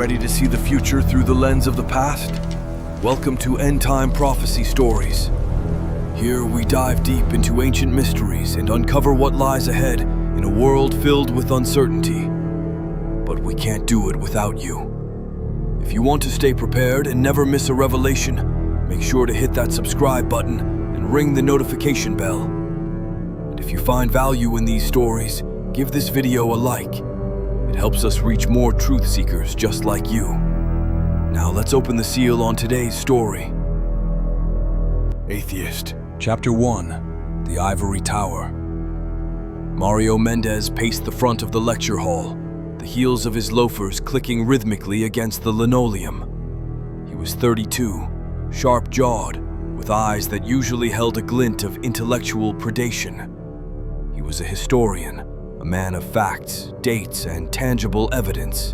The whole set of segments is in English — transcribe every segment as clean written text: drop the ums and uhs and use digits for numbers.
Ready to see the future through the lens of the past? Welcome to Endtime Prophecy Stories. Here we dive deep into ancient mysteries and uncover what lies ahead in a world filled with uncertainty. But we can't do it without you. If you want to stay prepared and never miss a revelation, make sure to hit that subscribe button and ring the notification bell. And if you find value in these stories, give this video a like. It helps us reach more truth seekers just like you. Now let's open the seal on today's story. Atheist, Chapter 1, The Ivory Tower. Mario Mendez paced the front of the lecture hall, the heels of his loafers clicking rhythmically against the linoleum. He was 32, sharp-jawed, with eyes that usually held a glint of intellectual predation. He was a historian, a man of facts, dates, and tangible evidence.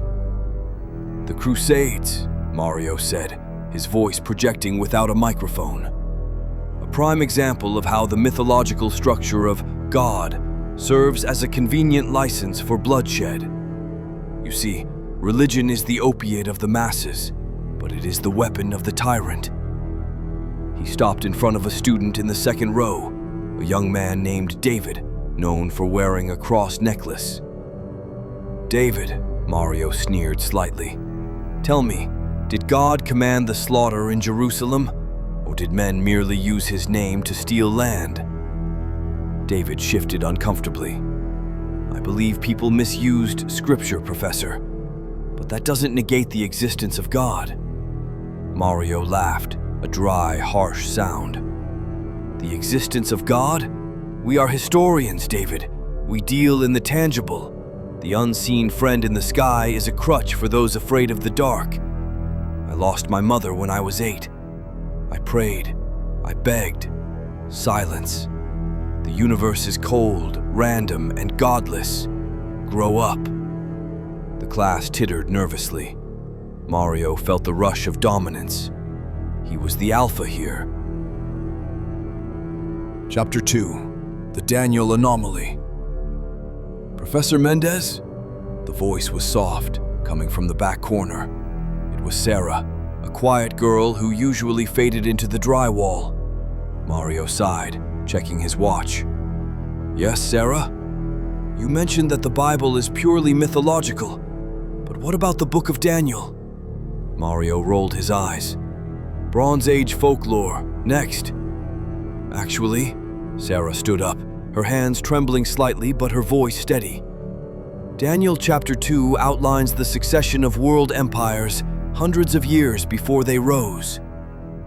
"The Crusades," Mario said, his voice projecting without a microphone. A prime example of how the mythological structure of God serves as a convenient license for bloodshed. You see, religion is the opiate of the masses, but it is the weapon of the tyrant. He stopped in front of a student in the second row, a young man named David, known for wearing a cross necklace. "David," Mario sneered slightly, "tell me, did God command the slaughter in Jerusalem, or did men merely use his name to steal land?" David shifted uncomfortably. "I believe people misused scripture, Professor, but that doesn't negate the existence of God." Mario laughed, a dry, harsh sound. "The existence of God? We are historians, David. We deal in the tangible. The unseen friend in the sky is a crutch for those afraid of the dark. I lost my mother when I was 8. I prayed. I begged. Silence. The universe is cold, random, and godless. Grow up." The class tittered nervously. Mario felt the rush of dominance. He was the alpha here. Chapter 2, The Daniel Anomaly. "Professor Mendez?" The voice was soft, coming from the back corner. It was Sarah, a quiet girl who usually faded into the drywall. Mario sighed, checking his watch. "Yes, Sarah? You mentioned that the Bible is purely mythological, but what about the Book of Daniel?" Mario rolled his eyes. "Bronze Age folklore, next." "Actually," Sarah stood up, her hands trembling slightly but her voice steady. "Daniel chapter 2 outlines the succession of world empires hundreds of years before they rose.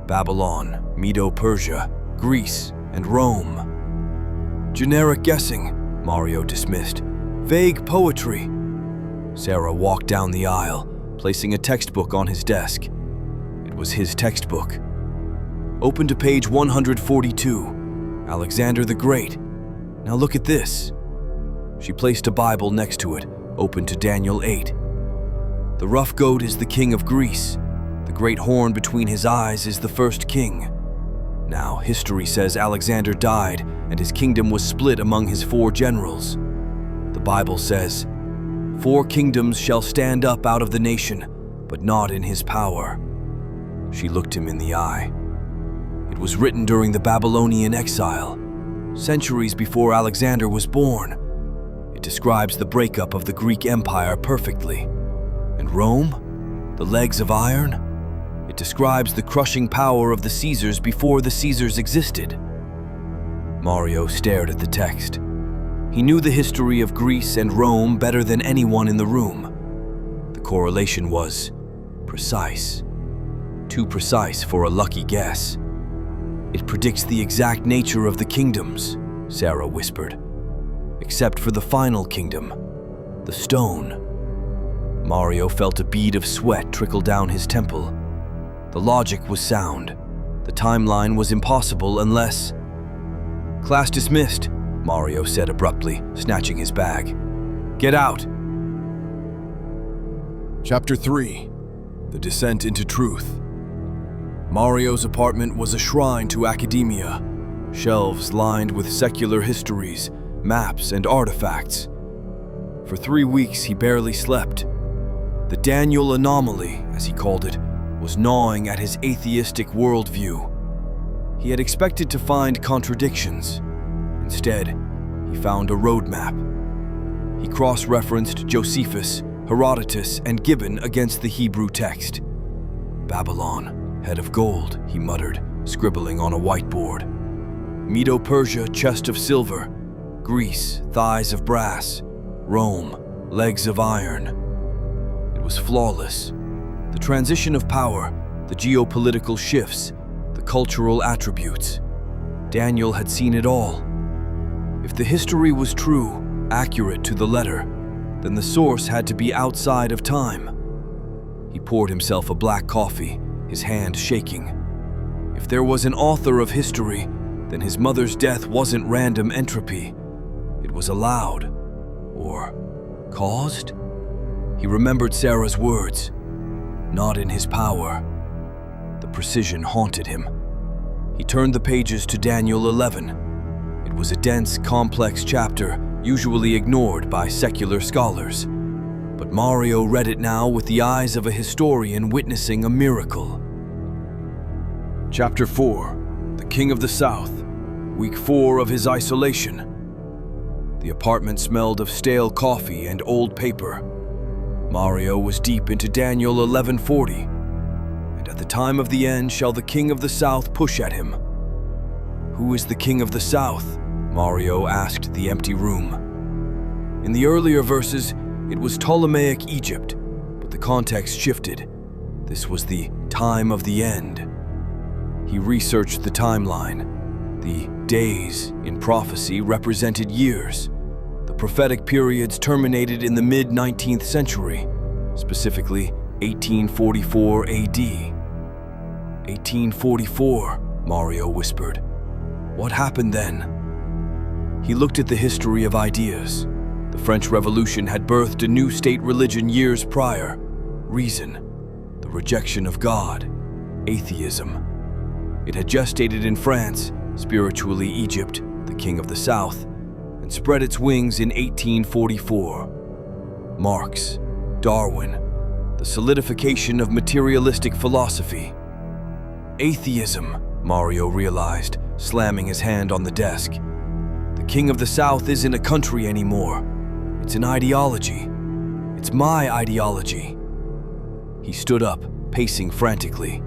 Babylon, Medo-Persia, Greece, and Rome." "Generic guessing," Mario dismissed. "Vague poetry." Sarah walked down the aisle, placing a textbook on his desk. It was his textbook. "Open to page 142. Alexander the Great. Now look at this." She placed a Bible next to it, open to Daniel 8. "The rough goat is the king of Greece. The great horn between his eyes is the first king. Now, history says Alexander died and his kingdom was split among his 4 generals. The Bible says, 4 kingdoms shall stand up out of the nation, but not in his power." She looked him in the eye. "It was written during the Babylonian exile, centuries before Alexander was born. It describes the breakup of the Greek Empire perfectly. And Rome? The legs of iron? It describes the crushing power of the Caesars before the Caesars existed." Mario stared at the text. He knew the history of Greece and Rome better than anyone in the room. The correlation was precise. Too precise for a lucky guess. "It predicts the exact nature of the kingdoms," Sarah whispered. "Except for the final kingdom, the stone." Mario felt a bead of sweat trickle down his temple. The logic was sound. The timeline was impossible unless... "Class dismissed," Mario said abruptly, snatching his bag. "Get out." Chapter 3, The Descent into Truth. Mario's apartment was a shrine to academia, shelves lined with secular histories, maps, and artifacts. For 3 weeks, he barely slept. The Daniel anomaly, as he called it, was gnawing at his atheistic worldview. He had expected to find contradictions. Instead, he found a roadmap. He cross-referenced Josephus, Herodotus, and Gibbon against the Hebrew text. Babylon, head of gold, he muttered, scribbling on a whiteboard. Medo-Persia, chest of silver. Greece, thighs of brass. Rome, legs of iron. It was flawless. The transition of power, the geopolitical shifts, the cultural attributes. Daniel had seen it all. If the history was true, accurate to the letter, then the source had to be outside of time. He poured himself a black coffee, his hand shaking. If there was an author of history, then his mother's death wasn't random entropy. It was allowed, or caused? He remembered Sarah's words, not in his power. The precision haunted him. He turned the pages to Daniel 11. It was a dense, complex chapter, usually ignored by secular scholars. But Mario read it now with the eyes of a historian witnessing a miracle. Chapter 4, The King of the South, Week 4 of his isolation. The apartment smelled of stale coffee and old paper. Mario was deep into Daniel 11:40. And at the time of the end shall the King of the South push at him. Who is the King of the South? Mario asked the empty room. In the earlier verses, it was Ptolemaic Egypt, but the context shifted. This was the time of the end. He researched the timeline. The days in prophecy represented years. The prophetic periods terminated in the mid-19th century, specifically 1844 AD. 1844, Mario whispered. What happened then? He looked at the history of ideas. The French Revolution had birthed a new state religion years prior. Reason, the rejection of God, atheism. It had gestated in France, spiritually Egypt, the King of the South, and spread its wings in 1844. Marx, Darwin, the solidification of materialistic philosophy. Atheism, Mario realized, slamming his hand on the desk. The King of the South isn't a country anymore. It's an ideology. It's my ideology. He stood up, pacing frantically.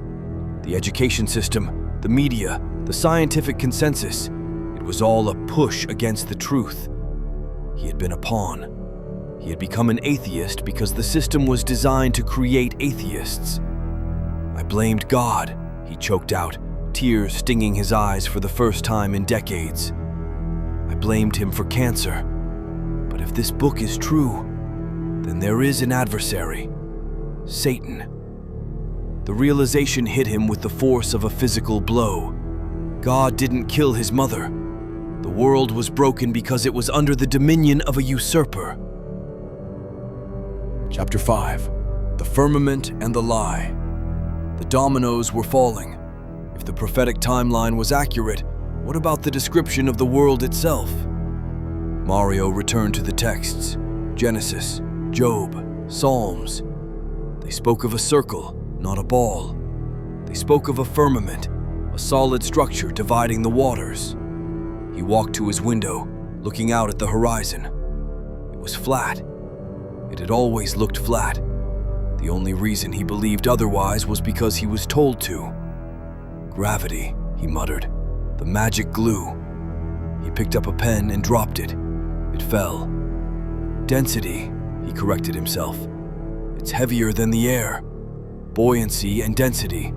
The education system, the media, the scientific consensus, it was all a push against the truth. He had been a pawn. He had become an atheist because the system was designed to create atheists. I blamed God, he choked out, tears stinging his eyes for the first time in decades. I blamed him for cancer. But if this book is true, then there is an adversary, Satan. The realization hit him with the force of a physical blow. God didn't kill his mother. The world was broken because it was under the dominion of a usurper. Chapter 5, The Firmament and the Lie. The dominoes were falling. If the prophetic timeline was accurate, what about the description of the world itself? Mario returned to the texts, Genesis, Job, Psalms. They spoke of a circle, not a ball. They spoke of a firmament, a solid structure dividing the waters. He walked to his window, looking out at the horizon. It was flat. It had always looked flat. The only reason he believed otherwise was because he was told to. Gravity, he muttered, the magic glue. He picked up a pen and dropped it. It fell. Density, he corrected himself. It's heavier than the air. Buoyancy and density.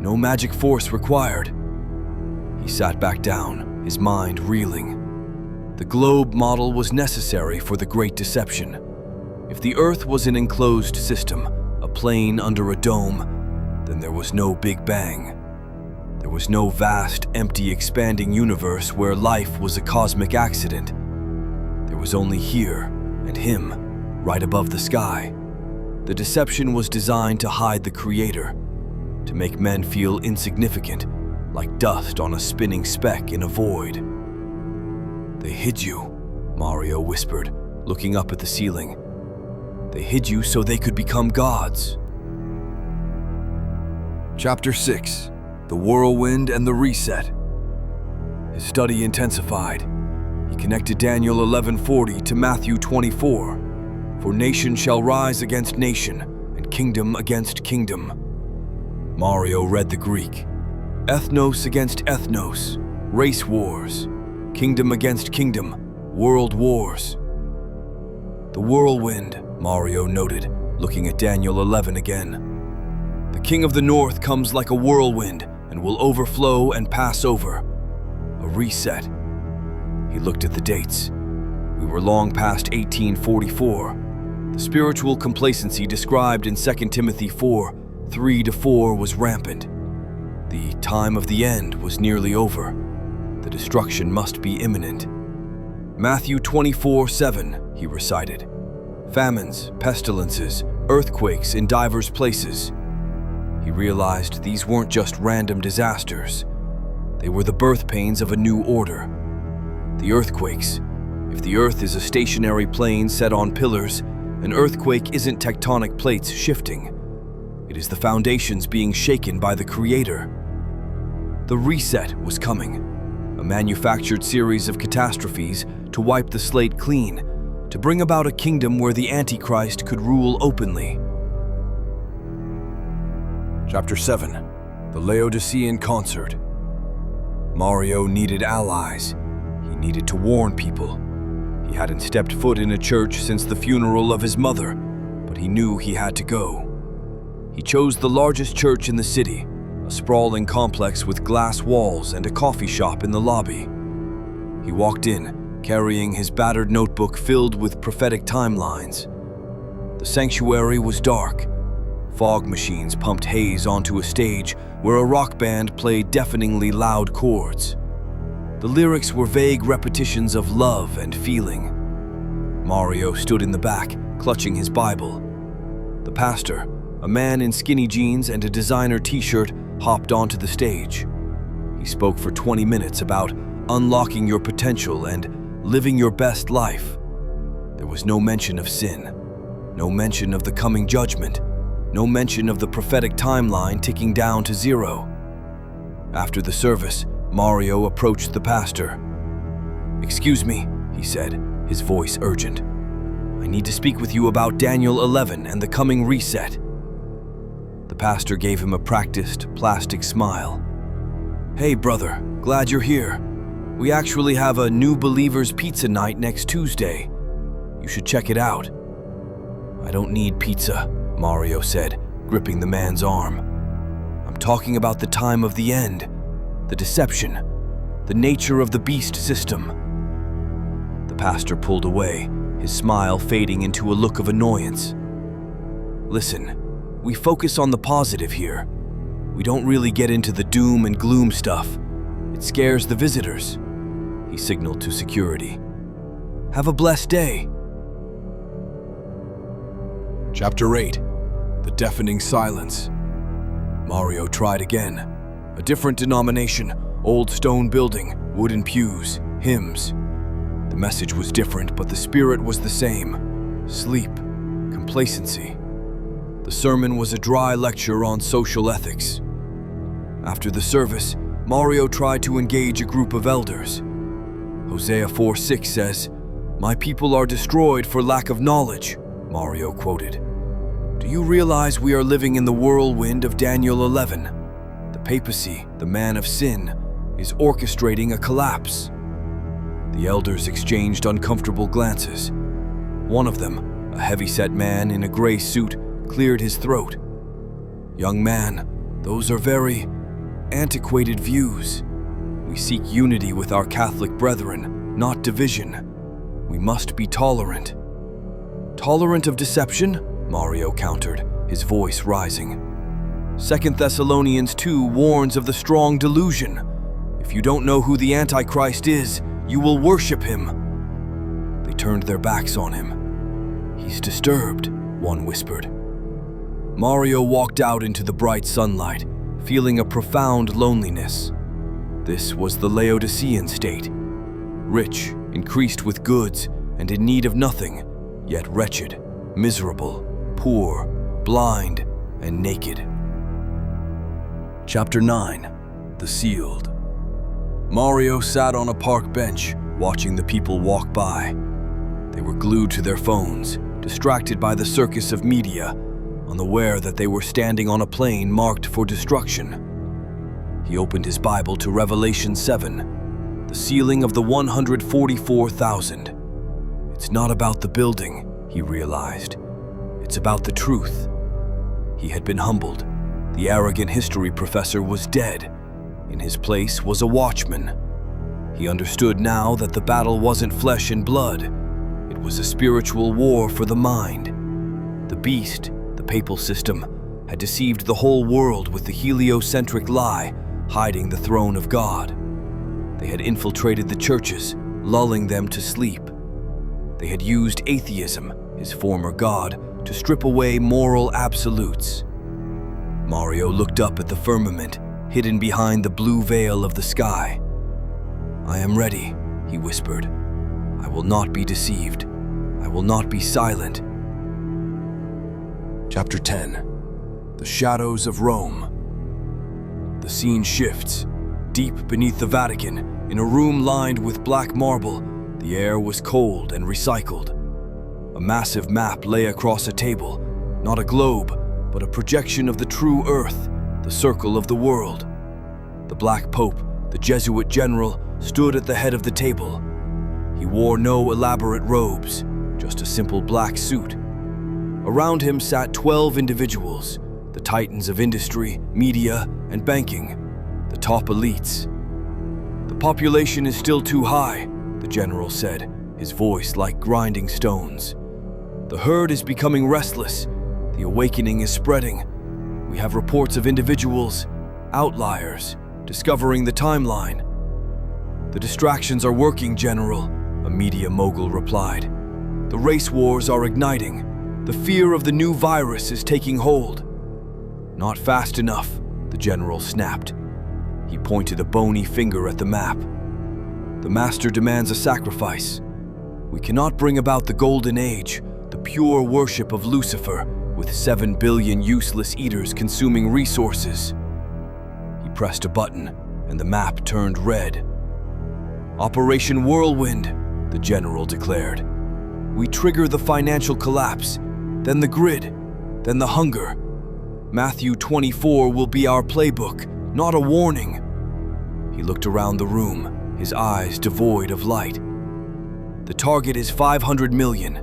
No magic force required. He sat back down, his mind reeling. The globe model was necessary for the Great Deception. If the Earth was an enclosed system, a plane under a dome, then there was no Big Bang. There was no vast, empty, expanding universe where life was a cosmic accident. There was only here and him, right above the sky. The deception was designed to hide the Creator, to make men feel insignificant, like dust on a spinning speck in a void. They hid you, Mario whispered, looking up at the ceiling. They hid you so they could become gods. Chapter 6. The Whirlwind and the Reset. His study intensified. He connected Daniel 11:40 to Matthew 24. For nation shall rise against nation, and kingdom against kingdom. Mario read the Greek. Ethnos against ethnos, race wars, kingdom against kingdom, world wars. The whirlwind, Mario noted, looking at Daniel 11 again. The king of the north comes like a whirlwind and will overflow and pass over. A reset. He looked at the dates. We were long past 1844. The spiritual complacency described in 2 Timothy 4:3-4 was rampant. The time of the end was nearly over. The destruction must be imminent. Matthew 24:7, he recited. Famines, pestilences, earthquakes in divers places. He realized these weren't just random disasters. They were the birth pains of a new order. The earthquakes. If the earth is a stationary plane set on pillars, an earthquake isn't tectonic plates shifting. It is the foundations being shaken by the Creator. The reset was coming, a manufactured series of catastrophes to wipe the slate clean, to bring about a kingdom where the Antichrist could rule openly. Chapter 7. The Laodicean Concert. Mario needed allies. He needed to warn people. He hadn't stepped foot in a church since the funeral of his mother, but he knew he had to go. He chose the largest church in the city, a sprawling complex with glass walls and a coffee shop in the lobby. He walked in, carrying his battered notebook filled with prophetic timelines. The sanctuary was dark. Fog machines pumped haze onto a stage where a rock band played deafeningly loud chords. The lyrics were vague repetitions of love and feeling. Mario stood in the back, clutching his Bible. The pastor, a man in skinny jeans and a designer t-shirt, hopped onto the stage. He spoke for 20 minutes about unlocking your potential and living your best life. There was no mention of sin, no mention of the coming judgment, no mention of the prophetic timeline ticking down to zero. After the service, Mario approached the pastor. "Excuse me," he said, his voice urgent. "I need to speak with you about Daniel 11 and the coming reset." The pastor gave him a practiced, plastic smile. "Hey, brother, glad you're here. We actually have a New Believers Pizza night next Tuesday. You should check it out." "I don't need pizza," Mario said, gripping the man's arm. "I'm talking about the time of the end, the deception, the nature of the beast system." The pastor pulled away, his smile fading into a look of annoyance. "Listen, we focus on the positive here. We don't really get into the doom and gloom stuff. It scares the visitors." He signaled to security. "Have a blessed day." Chapter 8. The Deafening Silence. Mario tried again. A different denomination, old stone building, wooden pews, hymns. The message was different, but the spirit was the same. Sleep, complacency. The sermon was a dry lecture on social ethics. After the service, Mario tried to engage a group of elders. Hosea 4:6 says, "My people are destroyed for lack of knowledge," Mario quoted. "Do you realize we are living in the whirlwind of Daniel 11? The papacy, the man of sin, is orchestrating a collapse." The elders exchanged uncomfortable glances. One of them, a heavy-set man in a gray suit, cleared his throat. "Young man, those are very antiquated views. We seek unity with our Catholic brethren, not division. We must be tolerant." "Tolerant of deception?" Mario countered, his voice rising. 2 Thessalonians 2 warns of the strong delusion. If you don't know who the Antichrist is, you will worship him. They turned their backs on him. "He's disturbed," one whispered. Mario walked out into the bright sunlight, feeling a profound loneliness. This was the Laodicean state. Rich, increased with goods, and in need of nothing, yet wretched. miserable, poor, blind, and naked. Chapter 9. The Sealed. Mario sat on a park bench, watching the people walk by. They were glued to their phones, distracted by the circus of media, unaware that they were standing on a plane marked for destruction. He opened his Bible to Revelation 7, the sealing of the 144,000. It's not about the building, he realized. It's about the truth. He had been humbled. The arrogant history professor was dead. In his place was a watchman. He understood now that the battle wasn't flesh and blood. It was a spiritual war for the mind. The beast, the papal system, had deceived the whole world with the heliocentric lie, hiding the throne of God. They had infiltrated the churches, lulling them to sleep. They had used atheism, his former god, to strip away moral absolutes. Mario looked up at the firmament, hidden behind the blue veil of the sky. "I am ready," he whispered. "I will not be deceived. I will not be silent." Chapter 10. The Shadows of Rome. The scene shifts. Deep beneath the Vatican, in a room lined with black marble, the air was cold and recycled. A massive map lay across a table, not a globe, but a projection of the true Earth, the circle of the world. The Black Pope, the Jesuit general, stood at the head of the table. He wore no elaborate robes, just a simple black suit. Around him sat 12 individuals, the titans of industry, media, and banking, the top elites. "The population is still too high," the general said, his voice like grinding stones. "The herd is becoming restless. The awakening is spreading. We have reports of individuals, outliers, discovering the timeline." "The distractions are working, General," a media mogul replied. "The race wars are igniting. The fear of the new virus is taking hold." "Not fast enough," the general snapped. He pointed a bony finger at the map. "The master demands a sacrifice. We cannot bring about the golden age, the pure worship of Lucifer, with 7 billion useless eaters consuming resources." He pressed a button, and the map turned red. "Operation Whirlwind," the general declared. "We trigger the financial collapse, then the grid, then the hunger. Matthew 24 will be our playbook, not a warning." He looked around the room, his eyes devoid of light. "The target is 500 million.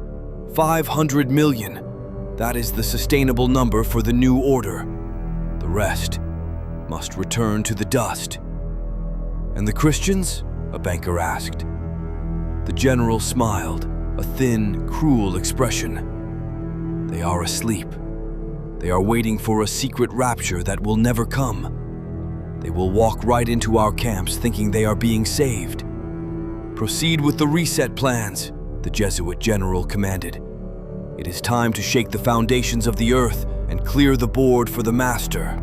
500 million. That is the sustainable number for the new order. The rest must return to the dust." "And the Christians?" a banker asked. The general smiled, a thin, cruel expression. "They are asleep. They are waiting for a secret rapture that will never come. They will walk right into our camps thinking they are being saved." "Proceed with the reset plans," the Jesuit general commanded. "It is time to shake the foundations of the earth and clear the board for the master."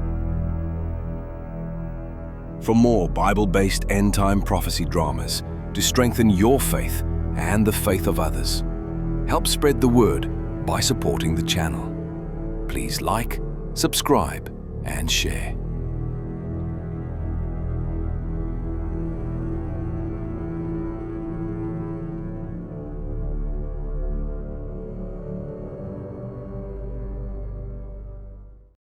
For more Bible-based end-time prophecy dramas to strengthen your faith and the faith of others, help spread the word by supporting the channel. Please like, subscribe, and share.